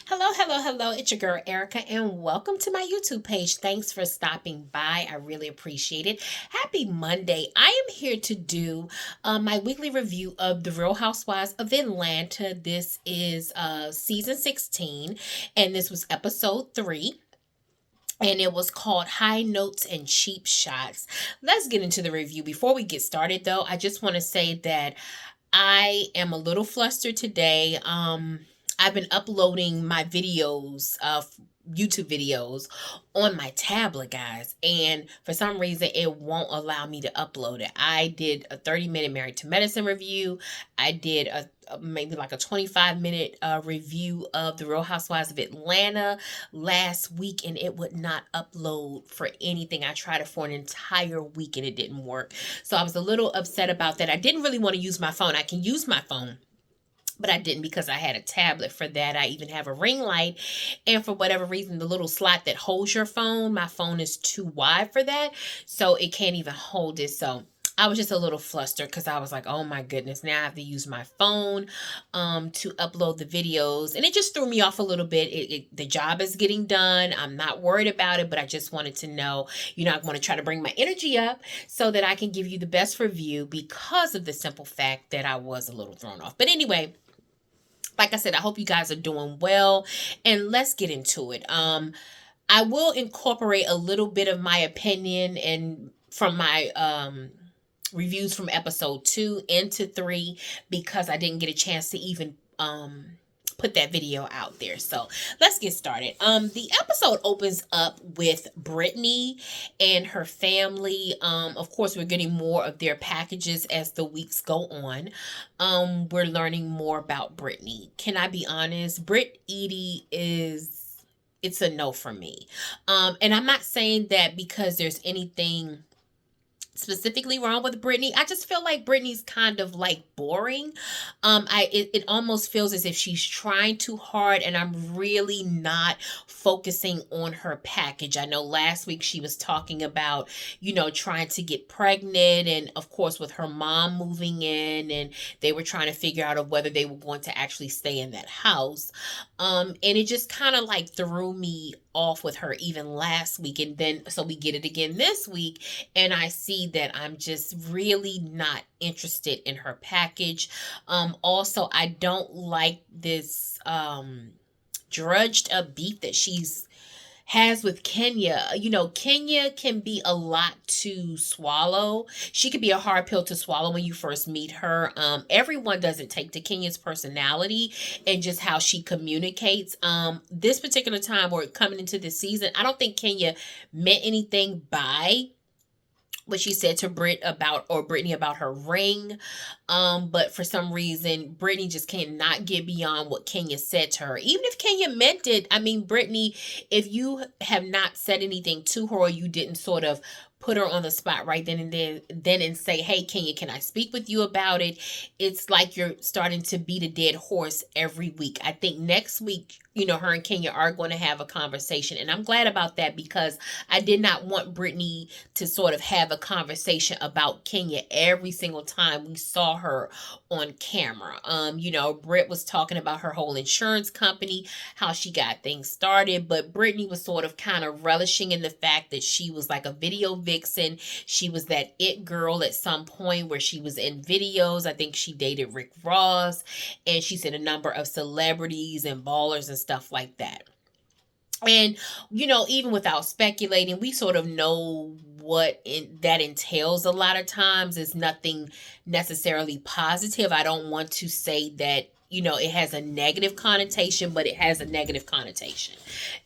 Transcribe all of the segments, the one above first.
Hello, hello, hello. It's your girl Erica, and welcome to my YouTube page. Thanks for stopping by. I really appreciate it. Happy Monday. I am here to do my weekly review of The Real Housewives of Atlanta. This is season 16, and this was episode 3. And it was called High Notes and Cheap Shots. Let's get into the review. Before we get started, though, I just want to say that I am a little flustered today. I've been uploading my videos of YouTube videos on my tablet, guys, and for some reason it won't allow me to upload it. I did a 30-minute Married to Medicine review. I did maybe like a 25-minute review of The Real Housewives of Atlanta last week, and it would not upload for anything. I tried it for an entire week and it didn't work. So I was a little upset about that. I didn't really want to use my phone. I can use my phone, but I didn't because I had a tablet for that. I even have a ring light. And for whatever reason, the little slot that holds your phone, my phone is too wide for that. So it can't even hold it. So I was just a little flustered because I was like, oh my goodness, now I have to use my phone to upload the videos. And it just threw me off a little bit. The job is getting done. I'm not worried about it, but I just wanted to know, I want to try to bring my energy up so that I can give you the best review because of the simple fact that I was a little thrown off. But anyway, like I said, I hope you guys are doing well, and let's get into it. I will incorporate a little bit of my opinion and from my reviews from episode 2 into 3 because I didn't get a chance to even put that video out there. So let's get started. The episode opens up with Brittany and her family. Of course, we're getting more of their packages as the weeks go on. We're learning more about Brittany. Can I be honest? Britt Edie is it's a no for me. And I'm not saying that because there's anything specifically wrong with Brittany. I just feel like Brittany's kind of like boring. It almost feels as if she's trying too hard, and I'm really not focusing on her package. I know last week she was talking about, trying to get pregnant, and of course with her mom moving in, and they were trying to figure out of whether they were going to actually stay in that house. And it just kind of like threw me off with her even last week, and then so we get it again this week, and I see that I'm just really not interested in her package. Also, I don't like this drudged up beef that she's has with Kenya. Kenya can be a lot to swallow. She could be a hard pill to swallow when you first meet her. Everyone doesn't take to Kenya's personality and just how she communicates. This particular time or coming into this season, I don't think Kenya meant anything by what she said to Brittany about her ring. But for some reason, Brittany just cannot get beyond what Kenya said to her. Even if Kenya meant it, I mean, Brittany, if you have not said anything to her or you didn't sort of put her on the spot right then and say, hey Kenya, can I speak with you about it? It's like you're starting to beat a dead horse every week. I think next week, her and Kenya are going to have a conversation. And I'm glad about that because I did not want Brittany to sort of have a conversation about Kenya every single time we saw her on camera. Britt was talking about her whole insurance company, how she got things started, but Brittany was sort of kind of relishing in the fact that she was like a video vixen. She was that it girl at some point where she was in videos. I think she dated Rick Ross, and she's in a number of celebrities and ballers and stuff like that. And even without speculating, we sort of know that entails. A lot of times is nothing necessarily positive. I don't want to say that it has a negative connotation, but it has a negative connotation.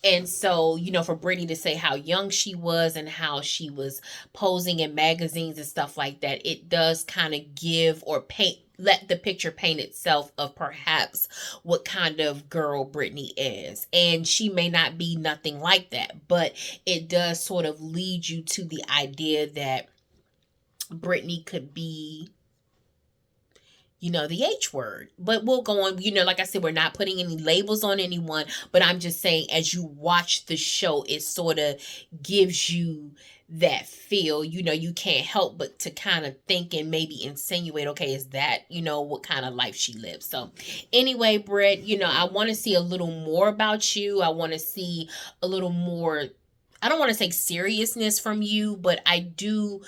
And so, for Brittany to say how young she was and how she was posing in magazines and stuff like that, it does kind of give or let the picture paint itself of perhaps what kind of girl Brittany is. And she may not be nothing like that, but it does sort of lead you to the idea that Brittany could be the H word. But we'll go on, like I said, we're not putting any labels on anyone, but I'm just saying as you watch the show, it sort of gives you that feel. You can't help but to kind of think and maybe insinuate, okay, is that, what kind of life she lives. So anyway, Britt, I want to see a little more about you. I want to see a little more, I don't want to say seriousness from you, but I don't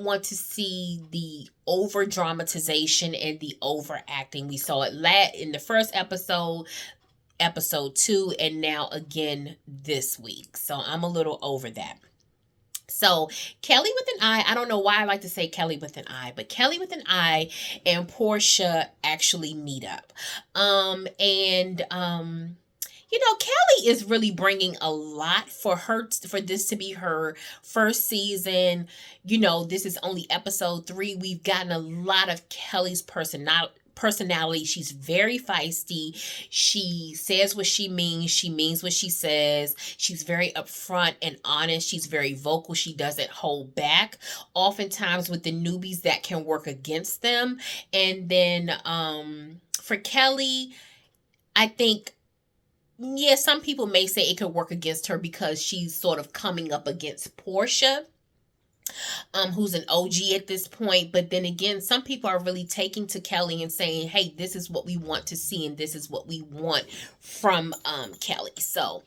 want to see the over dramatization and the overacting. We saw it in the first episode 2, and now again this week. So I'm a little over that. So Kelly with an I don't know why I like to say Kelly with an I, but Kelly with an I and Portia actually meet up. And Kelly is really bringing a lot for this to be her first season. This is only episode 3. We've gotten a lot of Kelly's personality. She's very feisty. She says what she means. She means what she says. She's very upfront and honest. She's very vocal. She doesn't hold back. Oftentimes with the newbies, that can work against them. And then for Kelly, I think, yeah, some people may say it could work against her because she's sort of coming up against Portia, who's an OG at this point. But then again, some people are really taking to Kelly and saying, hey, this is what we want to see and this is what we want from Kelly. So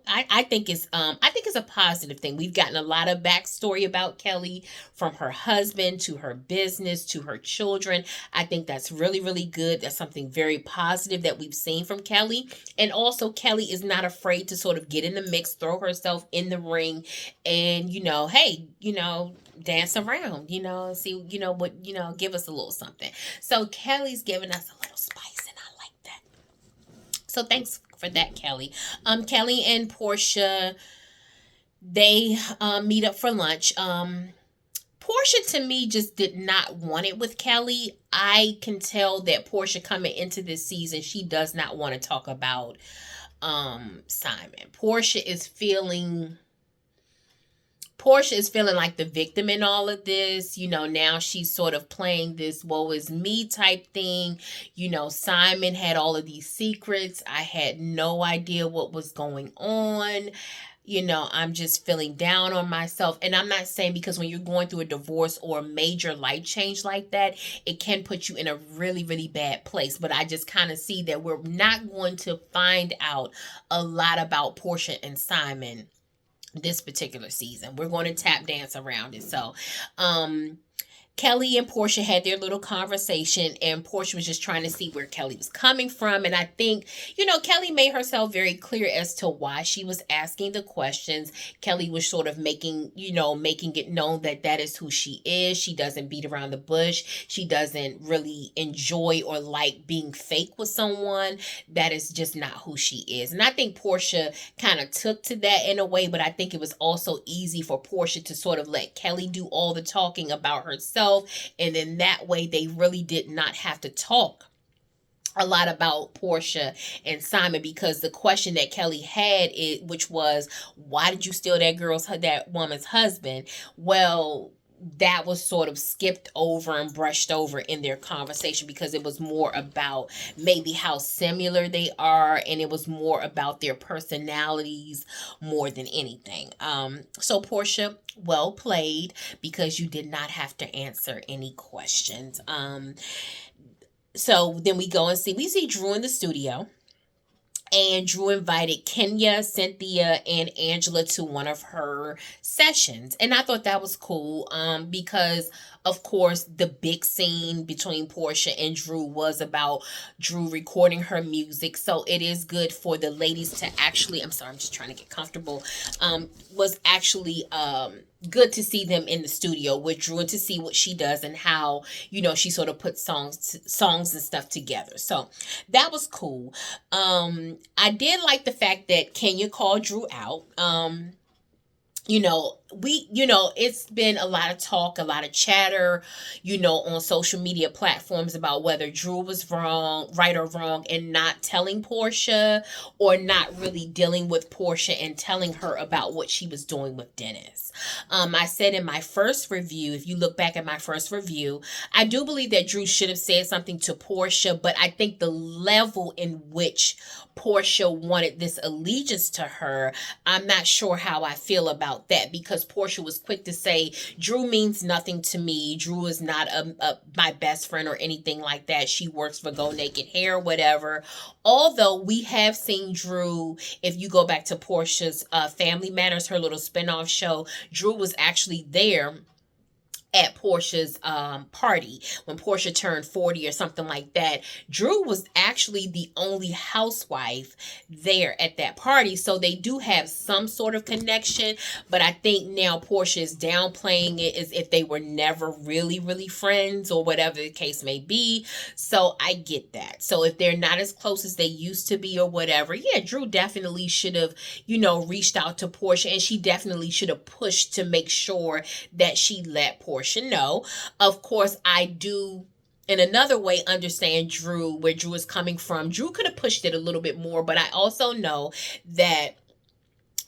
I think it's a positive thing. We've gotten a lot of backstory about Kelly, from her husband to her business to her children. I think that's really, really good. That's something very positive that we've seen from Kelly. And also, Kelly is not afraid to sort of get in the mix, throw herself in the ring, and hey, dance around, see, what, give us a little something. So Kelly's giving us a little spice, and I like that. So thanks for that, Kelly. Kelly and Portia, they meet up for lunch. Portia, to me, just did not want it with Kelly. I can tell that Portia, coming into this season, she does not want to talk about Simon. Portia is feeling like the victim in all of this. Now she's sort of playing this woe is me type thing. Simon had all of these secrets. I had no idea what was going on. I'm just feeling down on myself. And I'm not saying, because when you're going through a divorce or a major life change like that, it can put you in a really, really bad place. But I just kind of see that we're not going to find out a lot about Portia and Simon this particular season. We're going to tap dance around it. So, Kelly and Portia had their little conversation, and Portia was just trying to see where Kelly was coming from. And I think, Kelly made herself very clear as to why she was asking the questions. Kelly was sort of making it known that that is who she is. She doesn't beat around the bush. She doesn't really enjoy or like being fake with someone. That is just not who she is. And I think Portia kind of took to that in a way, but I think it was also easy for Portia to sort of let Kelly do all the talking about herself. And then that way they really did not have to talk a lot about Portia and Simon, because the question that Kelly had, which was, why did you steal that woman's husband? Well, that was sort of skipped over and brushed over in their conversation, because it was more about maybe how similar they are, and it was more about their personalities more than anything. So Portia, well played, because you did not have to answer any questions. So then we see Drew in the studio. And Drew invited Kenya, Cynthia, and Angela to one of her sessions. And I thought that was cool, because, of course, the big scene between Portia and Drew was about Drew recording her music. So it is good for the ladies to actually, I'm sorry, I'm just trying to get comfortable, was actually good to see them in the studio with Drew and to see what she does and how, she sort of puts songs and stuff together. So that was cool. I did like the fact that Kenya called Drew out. it's been a lot of talk, a lot of chatter, on social media platforms about whether Drew was wrong, right or wrong, in not telling Portia, or not really dealing with Portia and telling her about what she was doing with Dennis. I said in my first review, if you look back at my first review, I do believe that Drew should have said something to Portia, but I think the level in which Portia wanted this allegiance to her, I'm not sure how I feel about that, because Portia was quick to say, Drew means nothing to me. Drew is not my best friend or anything like that. She works for Go Naked Hair, whatever. Although we have seen Drew, if you go back to Portia's Family Matters, her little spinoff show, Drew was actually there at Portia's party when Portia turned 40 or something like that. Drew was actually the only housewife there at that party. So they do have some sort of connection, but I think now Portia is downplaying it as if they were never really, really friends or whatever the case may be. So I get that. So if they're not as close as they used to be or whatever, yeah, Drew definitely should have, reached out to Portia, and she definitely should have pushed to make sure that she let Portia know. Of course, I do in another way understand where Drew is coming from. Drew could have pushed it a little bit more, but I also know that,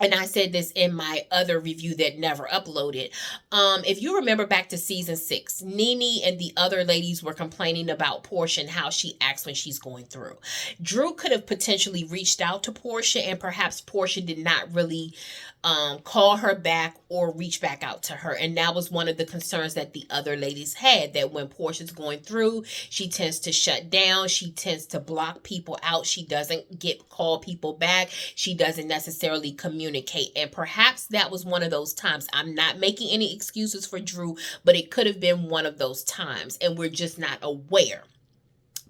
and I said this in my other review that never uploaded. If you remember back to season 6, Nene and the other ladies were complaining about Portia and how she acts when she's going through. Drew could have potentially reached out to Portia, and perhaps Portia did not really call her back or reach back out to her. And that was one of the concerns that the other ladies had, that when Portia's going through, she tends to shut down. She tends to block people out. She doesn't call people back. She doesn't necessarily communicate. And perhaps that was one of those times. I'm not making any excuses for Drew, but it could have been one of those times, and we're just not aware.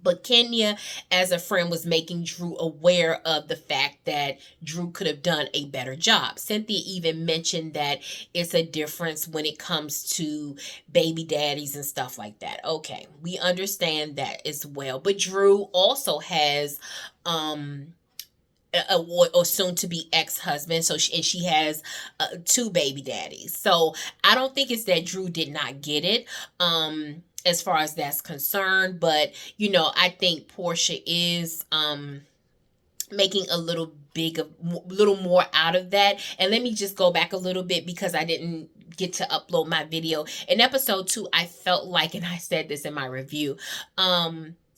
But Kenya, as a friend, was making Drew aware of the fact that Drew could have done a better job. Cynthia even mentioned that it's a difference when it comes to baby daddies and stuff like that. Okay, we understand that as well. But Drew also has or soon to be ex-husband, so she has 2 baby daddies. So I don't think it's that Drew did not get it as far as that's concerned, but I think Portia is making a little more out of that. And let me just go back a little bit, because I didn't get to upload my video in episode 2. I felt like, and I said this in my review,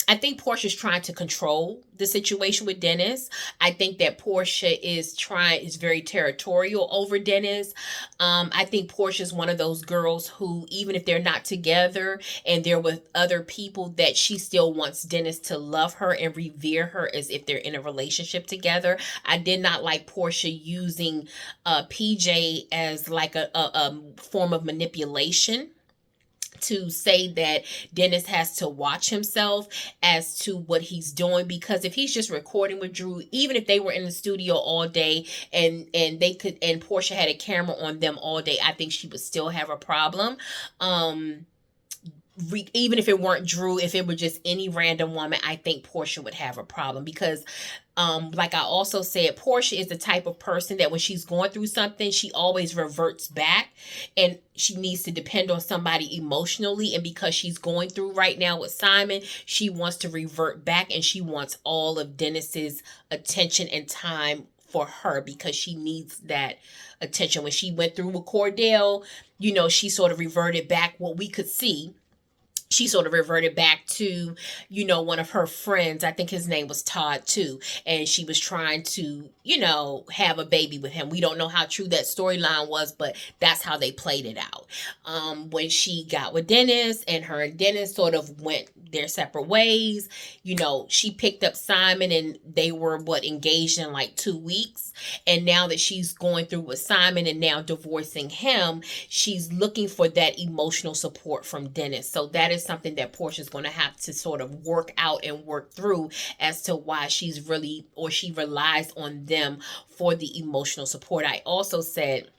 I think Portia's trying to control the situation with Dennis. I think that Portia is very territorial over Dennis. I think Portia's one of those girls who, even if they're not together and they're with other people, that she still wants Dennis to love her and revere her as if they're in a relationship together. I did not like Portia using PJ as like a form of manipulation to say that Dennis has to watch himself as to what he's doing, because if he's just recording with Drew, even if they were in the studio all day and Portia had a camera on them all day, I think she would still have a problem. Even if it weren't Drew, if it were just any random woman, I think Portia would have a problem, because like I also said, Portia is the type of person that when she's going through something, she always reverts back, and she needs to depend on somebody emotionally. And because she's going through right now with Simon, she wants to revert back, and she wants all of Dennis's attention and time for her, because she needs that attention. When she went through with Cordell, she sort of reverted back. What we could see, she sort of reverted back to, one of her friends. I think his name was Todd too. And she was trying to, have a baby with him. We don't know how true that storyline was, but that's how they played it out. When she got with Dennis, and her and Dennis sort of went their separate ways, she picked up Simon, and they were engaged in like 2 weeks. And now that she's going through with Simon and now divorcing him, she's looking for that emotional support from Dennis. So that is something that Portia's going to have to sort of work out and work through, as to why she relies on them for the emotional support. I also said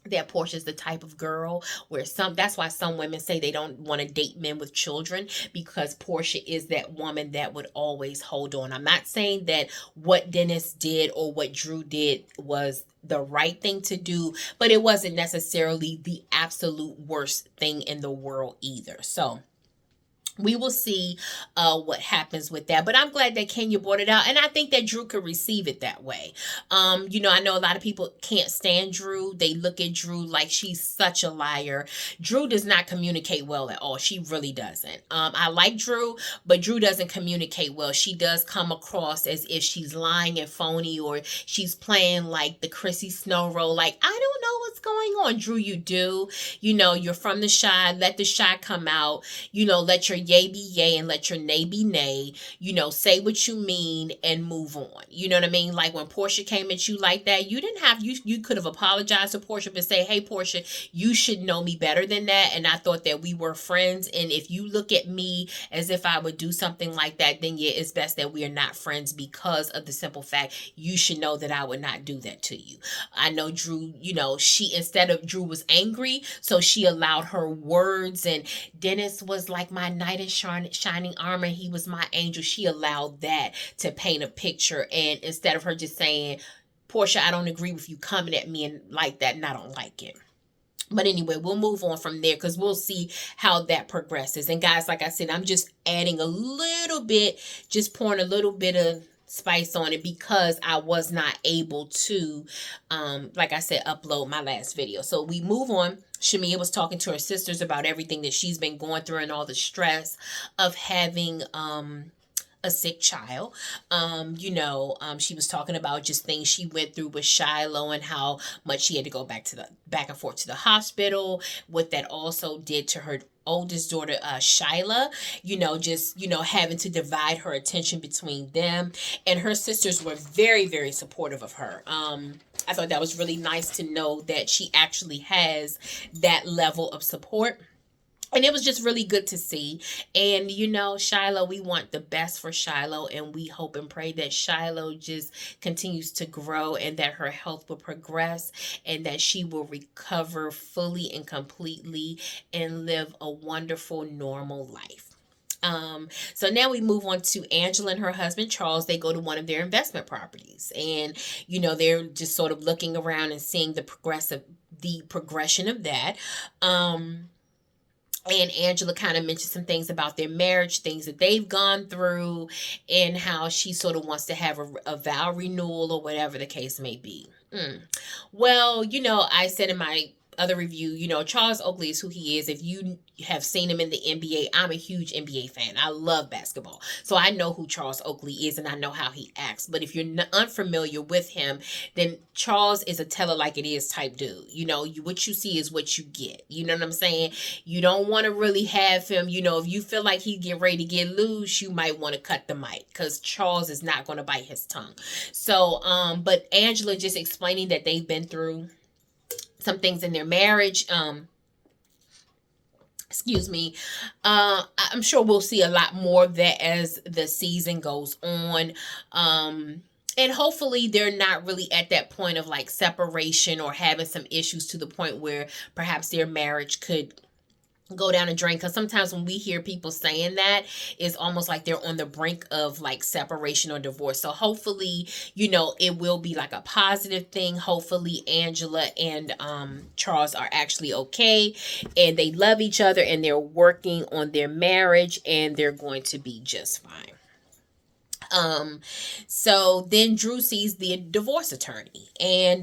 that Portia's the type of girl where that's why some women say they don't want to date men with children, because Portia is that woman that would always hold on. I'm not saying that what Dennis did or what Drew did was the right thing to do, but it wasn't necessarily the absolute worst thing in the world either. So we will see what happens with that. But I'm glad that Kenya brought it out. And I think that Drew could receive it that way. I know a lot of people can't stand Drew. They look at Drew like she's such a liar. Drew does not communicate well at all. She really doesn't. I like Drew, but Drew doesn't communicate well. She does come across as if she's lying and phony, or she's playing like the Chrissy Snow role. Like, I don't know what's going on. Drew, you do. You're from the shy. Let the shy come out. Let your yay be yay and let your nay be nay. Say what you mean and move on. You know what I mean? Like when Portia came at you like that, you didn't have, you could have apologized to Portia and say, hey, Portia, you should know me better than that. And I thought that we were friends. And if you look at me as if I would do something like that, then yeah, it's best that we are not friends, because of the simple fact you should know that I would not do that to you. I know Drew, instead of, Drew was angry, so she allowed her words, and Dennis was like my knight in shining armor. He was my angel. She allowed that to paint a picture. And instead of her just saying, Portia, I don't agree with you coming at me and like that, and I don't like it. But anyway, we'll move on from there because we'll see how that progresses. And guys, like I said, I'm just adding a little bit, just pouring a little bit of spice on it because I was not able to, like I said, upload my last video. So we move on. Shamea was talking to her sisters about everything that she's been going through and all the stress of having, a sick child. She was talking about just things she went through with Shiloh and how much she had to go back and forth to the hospital, what that also did to her oldest daughter, Shyla, having to divide her attention between them. And her sisters were very, very supportive of her. I thought that was really nice to know that she actually has that level of support. And it was just really good to see. And, Shiloh, we want the best for Shiloh. And we hope and pray that Shiloh just continues to grow and that her health will progress and that she will recover fully and completely and live a wonderful, normal life. So now we move on to Angela and her husband, Charles. They go to one of their investment properties. And, they're just sort of looking around and seeing the progression of that. And Angela kind of mentioned some things about their marriage, things that they've gone through, and how she sort of wants to have a vow renewal or whatever the case may be. Well, I said in my other review, Charles Oakley is who he is. If you have seen him in the NBA, I'm a huge NBA fan. I love basketball. So I know who Charles Oakley is and I know how he acts. But if you're unfamiliar with him, then Charles is a tell it like it is type dude. What you see is what you get. You know what I'm saying? You don't want to really have him, if you feel like he get ready to get loose, you might want to cut the mic because Charles is not going to bite his tongue. So, but Angela just explaining that they've been through some things in their marriage. Excuse me. I'm sure we'll see a lot more of that as the season goes on. And hopefully they're not really at that point of like separation or having some issues to the point where perhaps their marriage could go down a drain, because sometimes when we hear people saying that, it's almost like they're on the brink of like separation or divorce. So hopefully, it will be like a positive thing. Hopefully Angela and Charles are actually okay and they love each other and they're working on their marriage and they're going to be just fine. So then Drew sees the divorce attorney, and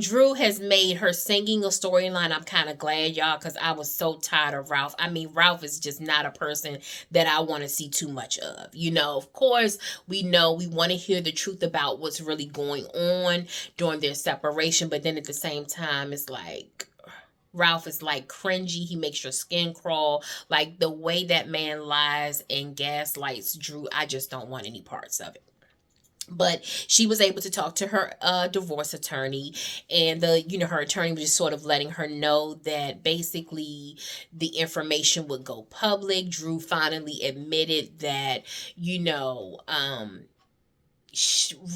Drew has made her singing a storyline. I'm kind of glad, y'all, because I was so tired of Ralph. I mean, Ralph is just not a person that I want to see too much of. Of course, we know we want to hear the truth about what's really going on during their separation. But then at the same time, it's like Ralph is like cringy. He makes your skin crawl. Like the way that man lies and gaslights Drew, I just don't want any parts of it. But she was able to talk to her divorce attorney, and her attorney was just sort of letting her know that basically the information would go public. Drew finally admitted that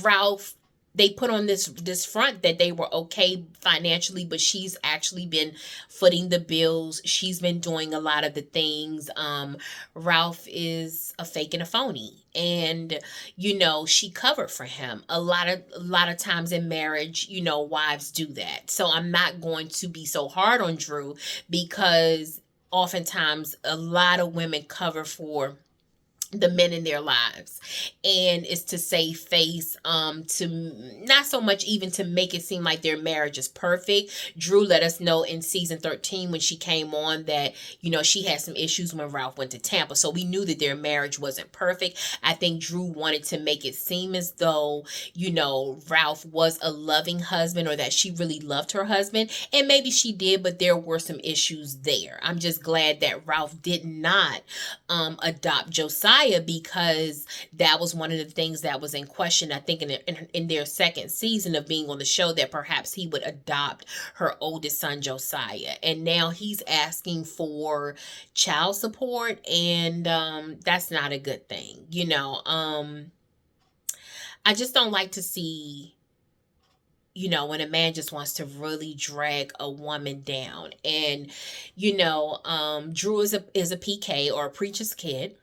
Ralph they put on this front that they were okay financially, but she's actually been footing the bills. She's been doing a lot of the things. Ralph is a fake and a phony, and she covered for him a lot of times in marriage. Wives do that. So I'm not going to be so hard on Drew, because oftentimes a lot of women cover for the men in their lives, and it's to save face, to not so much even to make it seem like their marriage is perfect. Drew let us know in season 13 when she came on that she had some issues when Ralph went to Tampa, so we knew that their marriage wasn't perfect. I think Drew wanted to make it seem as though Ralph was a loving husband, or that she really loved her husband, and maybe she did, but there were some issues there. I'm just glad that Ralph did not adopt Josiah, because that was one of the things that was in question, I think, in their second season of being on the show, that perhaps he would adopt her oldest son Josiah, and now he's asking for child support, and that's not a good thing. I just don't like to see when a man just wants to really drag a woman down. And Drew is a PK, or a preacher's kid.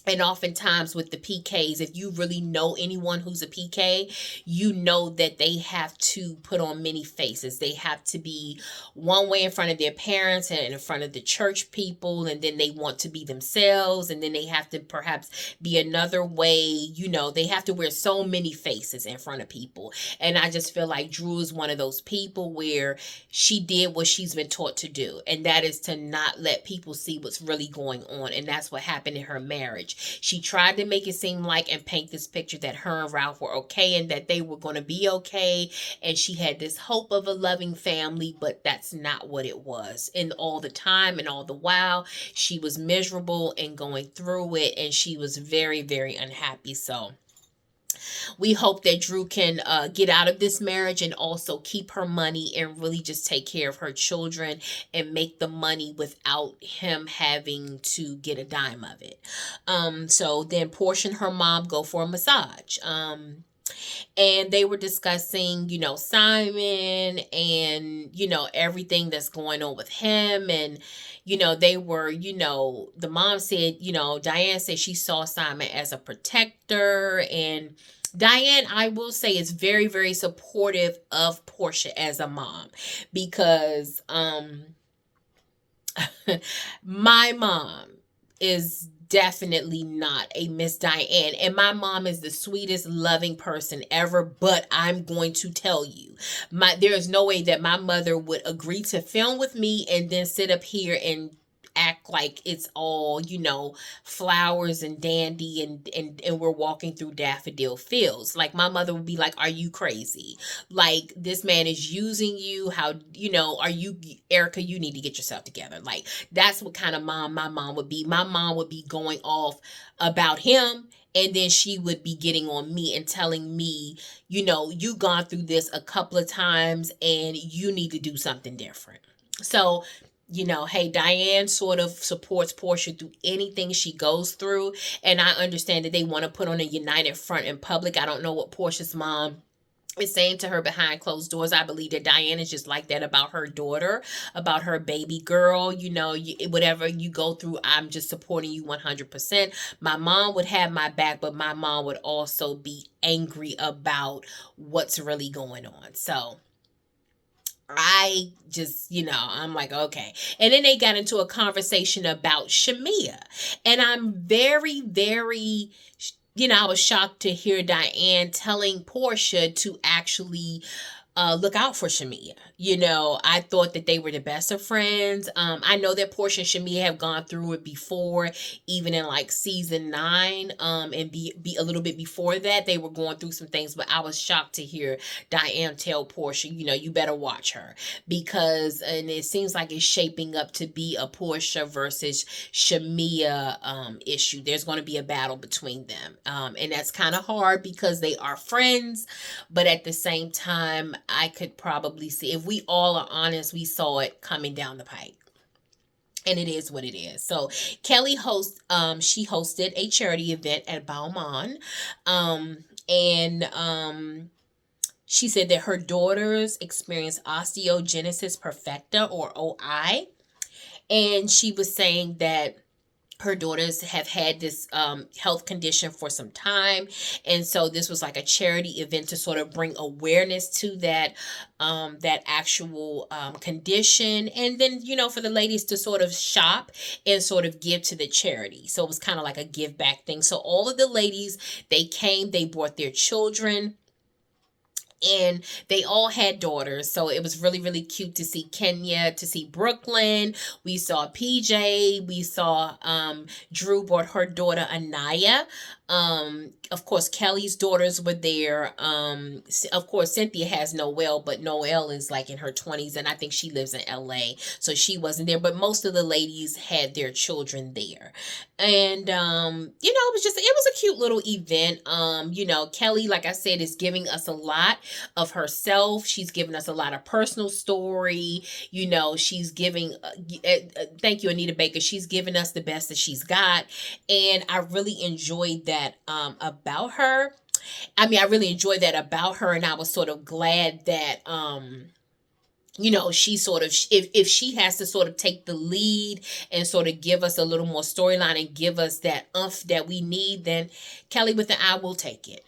And oftentimes with the PKs, if you really know anyone who's a PK, you know that they have to put on many faces. They have to be one way in front of their parents and in front of the church people, and then they want to be themselves, and then they have to perhaps be another way. They have to wear so many faces in front of people. And I just feel like Drew is one of those people where she did what she's been taught to do, and that is to not let people see what's really going on. And that's what happened in her marriage. She tried to make it seem like and paint this picture that her and Ralph were okay, and that they were going to be okay, and she had this hope of a loving family, but that's not what it was. And all the time and all the while, she was miserable and going through it, and she was very, very unhappy. So we hope that Drew can get out of this marriage and also keep her money and really just take care of her children and make the money without him having to get a dime of it. So then Portia and her mom go for a massage. And they were discussing, Simon and, everything that's going on with him. And, they were, the mom said, Diane said she saw Simon as a protector. And Diane, I will say, is very, very supportive of Portia as a mom, because my mom is definitely not a Miss Diane, and my mom is the sweetest, loving person ever. But I'm going to tell you, there is no way that my mother would agree to film with me and then sit up here and act like it's all flowers and dandy, and we're walking through daffodil fields. Like, my mother would be like, are you crazy? Like, this man is using you. How are you, Erica? You need to get yourself together. Like, that's what kind of mom my mom would be. My mom would be going off about him, and then she would be getting on me and telling me, you've gone through this a couple of times and you need to do something different. So hey, Diane sort of supports Portia through anything she goes through. And I understand that they want to put on a united front in public. I don't know what Portia's mom is saying to her behind closed doors. I believe that Diane is just like that about her daughter, about her baby girl. Whatever you go through, I'm just supporting you 100%. My mom would have my back, but my mom would also be angry about what's really going on. So I just, I'm like, okay. And then they got into a conversation about Shamea. And I'm very, very, I was shocked to hear Diane telling Portia to actually look out for Shamea. I thought that they were the best of friends. I know that Portia and Shamea have gone through it before, even in like season 9, and be a little bit before that, they were going through some things. But I was shocked to hear Diane tell Portia, you better watch her, because, and it seems like it's shaping up to be a Portia versus Shamea issue. There's going to be a battle between them, and that's kind of hard because they are friends, but at the same time, I could probably see, if we all are honest, we saw it coming down the pike. And it is what it is. So Kelly she hosted a charity event at Balmain. And She said that her daughters experienced osteogenesis perfecta, or OI. And she was saying that her daughters have had this health condition for some time, and so this was like a charity event to sort of bring awareness to that actual condition, and then for the ladies to sort of shop and sort of give to the charity. So it was kind of like a give back thing. So all of the ladies, they came, they brought their children, and they all had daughters, so it was really really cute to see Kenya, to see Brooklyn. We saw PJ, we saw Drew brought her daughter Anaya. Of course Kelly's daughters were there. Of course Cynthia has Noelle, but Noelle is like in her 20s, and I think she lives in LA, so she wasn't there, but most of the ladies had their children there. And it was a cute little event. Kelly, like I said, is giving us a lot of herself. She's giving us a lot of personal story. She's giving thank you, Anita Baker. She's giving us the best that she's got, and I really enjoyed that about her. I really enjoyed that about her, and I was sort of glad that she sort of, if she has to sort of take the lead and sort of give us a little more storyline and give us that umph that we need, then Kelly with an I will take it.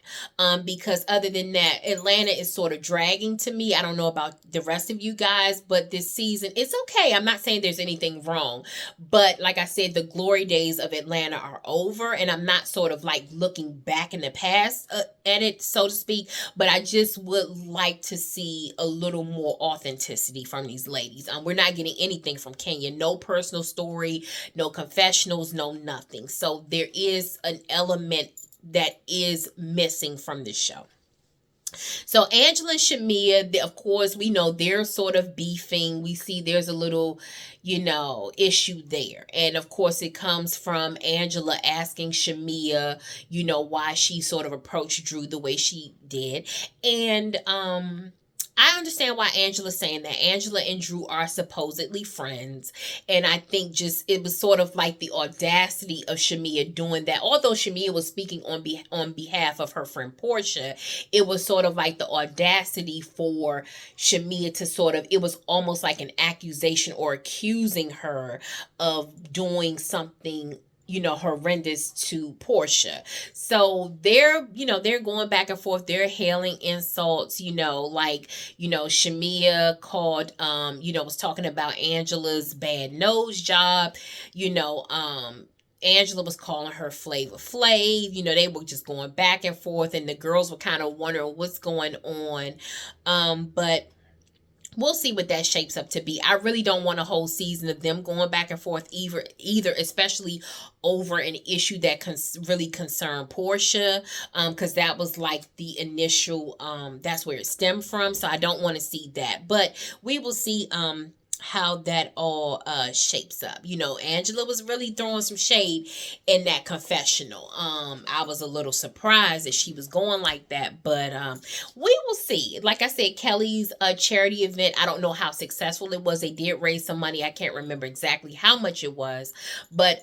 Because other than that, Atlanta is sort of dragging to me. I don't know about the rest of you guys, but this season, it's okay. I'm not saying there's anything wrong, but like I said, the glory days of Atlanta are over, and I'm not sort of like looking back in the past at it, so to speak, but I just would like to see a little more authenticity from these ladies. We're not getting anything from Kenya. No personal story, no confessionals, no nothing. So there is an element that is missing from this show. So Angela and Shamia, of course, we know they're sort of beefing. We see there's a little, issue there. And of course, it comes from Angela asking Shamia, why she sort of approached Drew the way she did. And I understand why Angela's saying that. Angela and Drew are supposedly friends. And I think just it was sort of like the audacity of Shamia doing that. Although Shamia was speaking on behalf of her friend Portia, it was sort of like the audacity for Shamia to sort of, it was almost like an accusation or accusing her of doing something horrendous to Portia. So they're going back and forth. They're hailing insults, Shamia called, was talking about Angela's bad nose job, Angela was calling her Flavor Flav. They were just going back and forth, and the girls were kind of wondering what's going on. But we'll see what that shapes up to be. I really don't want a whole season of them going back and forth either, especially over an issue that really concerned Portia, because that was like the initial, that's where it stemmed from. So I don't want to see that, but we will see how that all shapes up. Angela was really throwing some shade in that confessional. I was a little surprised that she was going like that, but we will see. Like I said, Kelly's charity event, I don't know how successful it was. They did raise some money. I can't remember exactly how much it was, but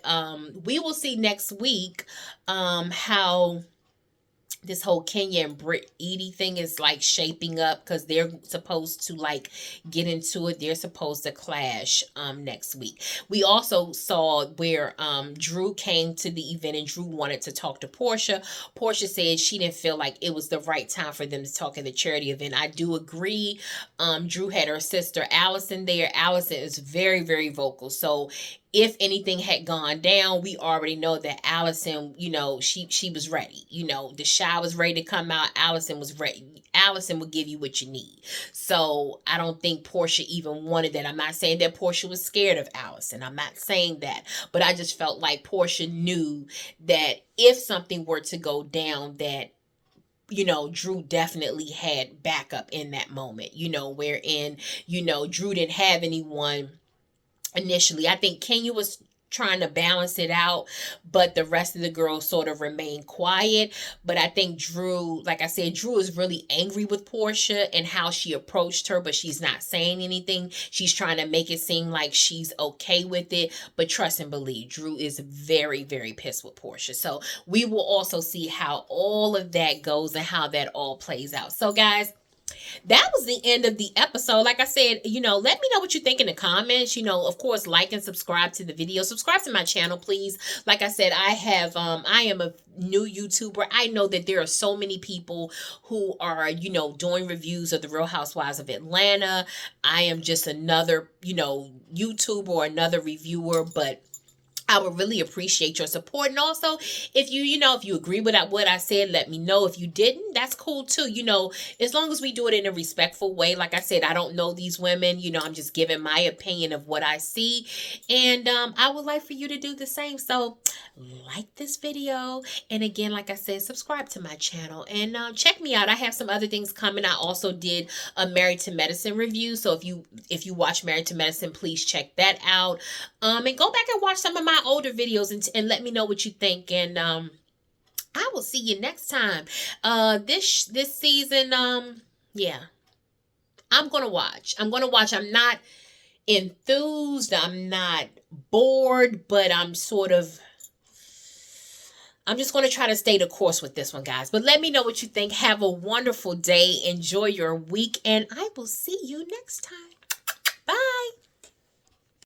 we will see next week how this whole Kenya and Britt Edie thing is like shaping up, because they're supposed to like get into it. They're supposed to clash next week. We also saw where Drew came to the event, and Drew wanted to talk to Portia. Portia said she didn't feel like it was the right time for them to talk at the charity event. I do agree. Drew had her sister Allison there. Allison is very, very vocal. So if anything had gone down, we already know that Allison, she was ready. The Chi was ready to come out. Allison was ready. Allison would give you what you need. So I don't think Portia even wanted that. I'm not saying that Portia was scared of Allison. I'm not saying that. But I just felt like Portia knew that if something were to go down, that Drew definitely had backup in that moment, wherein, Drew didn't have anyone initially. I think Kenya was trying to balance it out, but the rest of the girls sort of remained quiet. But I think Drew, like I said, Drew is really angry with Portia and how she approached her, but she's not saying anything. She's trying to make it seem like she's okay with it, but trust and believe, Drew is very, very pissed with Portia. So we will also see how all of that goes and how that all plays out. So guys, that was the end of the episode. Like I said, let me know what you think in the comments. Of course, like and subscribe to the video. Subscribe to my channel, please. Like I said, I am a new YouTuber. I know that there are so many people who are, doing reviews of the Real Housewives of Atlanta. I am just another, YouTuber or another reviewer, but I would really appreciate your support. And also, if if you agree with what I said, let me know. If you didn't, that's cool too. As long as we do it in a respectful way. Like I said, I don't know these women. I'm just giving my opinion of what I see. And I would like for you to do the same. So like this video. And again, like I said, subscribe to my channel and check me out. I have some other things coming. I also did a Married to Medicine review. So if you watch Married to Medicine, please check that out. And go back and watch some of my older videos and let me know what you think. And I will see you next time. This season, yeah, I'm gonna watch. I'm not enthused. I'm not bored, but I'm just going to try to stay the course with this one, guys. But let me know what you think. Have a wonderful day. Enjoy your week. And I will see you next time. Bye.